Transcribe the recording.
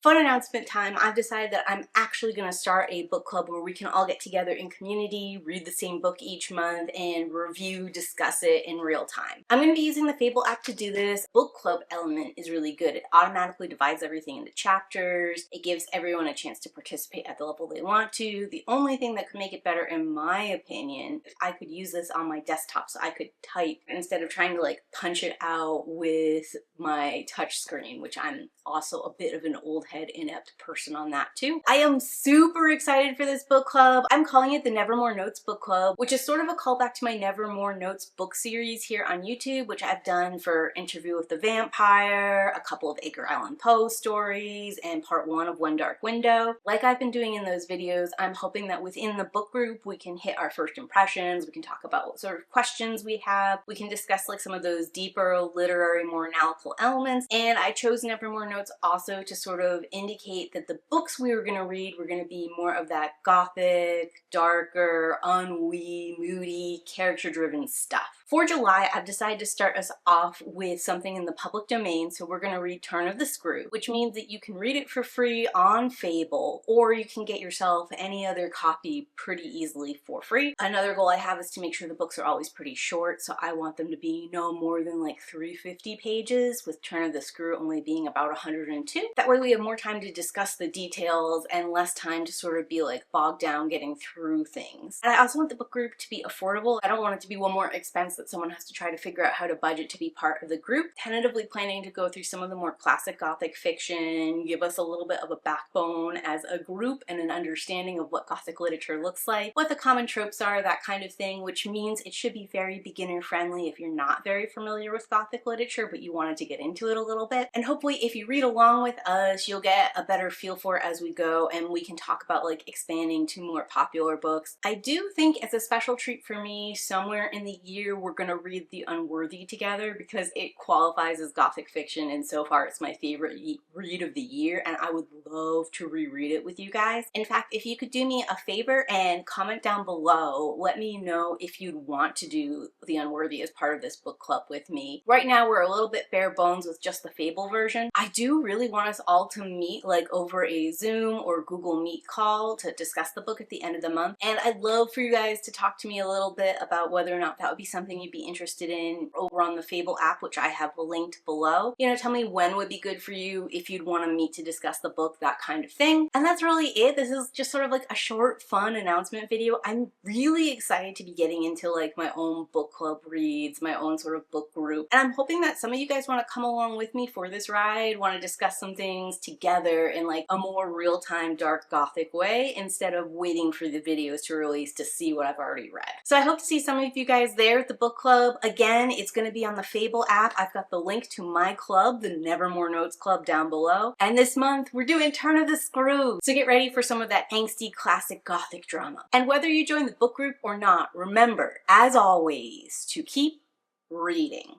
Fun announcement time. I've decided that I'm actually going to start a book club where we can all get together in community, read the same book each month, and review, discuss it in real time. I'm going to be using the Fable app to do this. Book club element is really good. It automatically divides everything into chapters. It gives everyone a chance to participate at the level they want to. The only thing that could make it better, in my opinion, if I could use this on my desktop so I could type instead of trying to like punch it out with my touch screen, which I'm also a bit of an old head inept person on that too. I am super excited for this book club. I'm calling it the Nevermore Notes Book Club, which is sort of a callback to my Nevermore Notes book series here on YouTube, which I've done for Interview with the Vampire, a couple of Edgar Allan Poe stories, and part 1 of One Dark Window. Like I've been doing in those videos, I'm hoping that within the book group we can hit our first impressions, we can talk about what sort of questions we have, we can discuss like some of those deeper literary, more analytical elements, and I chose Nevermore Notes also to sort of indicate that the books we were going to read were going to be more of that gothic, darker, ennui, moody, character-driven stuff. For July, I've decided to start us off with something in the public domain, so we're going to read Turn of the Screw, which means that you can read it for free on Fable, or you can get yourself any other copy pretty easily for free. Another goal I have is to make sure the books are always pretty short, so I want them to be no more than like 350 pages, with Turn of the Screw only being about 102. That way we have more time to discuss the details and less time to sort of be like bogged down getting through things. And I also want the book group to be affordable. I don't want it to be one more expense that someone has to try to figure out how to budget to be part of the group. Tentatively planning to go through some of the more classic Gothic fiction, give us a little bit of a backbone as a group and an understanding of what Gothic literature looks like, what the common tropes are, that kind of thing, which means it should be very beginner friendly if you're not very familiar with Gothic literature but you wanted to get into it a little bit. And hopefully if you read along with us, you'll get a better feel for it as we go, and we can talk about like expanding to more popular books. I do think as a special treat for me, somewhere in the year we're going to read The Unworthy together because it qualifies as Gothic fiction, and so far it's my favorite read of the year, and I would love to reread it with you guys. In fact, if you could do me a favor and comment down below, let me know if you'd want to do The Unworthy as part of this book club with me. Right now we're a little bit bare bones with just the Fable version. I do really want us all to meet like over a Zoom or Google Meet call to discuss the book at the end of the month, and I'd love for you guys to talk to me a little bit about whether or not that would be something you'd be interested in over on the Fable app, which I have linked below. You know, tell me when would be good for you, if you'd want to meet to discuss the book, that kind of thing. And that's really it. This is just sort of like a short, fun announcement video. I'm really excited to be getting into like my own book club reads, my own sort of book group, and I'm hoping that some of you guys want to come along with me for this ride, want to discuss some things together in like a more real-time dark Gothic way instead of waiting for the videos to release to see what I've already read. So I hope to see some of you guys there at the book club. Again, it's going to be on the Fable app. I've got the link to my club, the Nevermore Notes Club, down below. And this month we're doing Turn of the Screw. So get ready for some of that angsty classic Gothic drama. And whether you join the book group or not, remember, as always, to keep reading.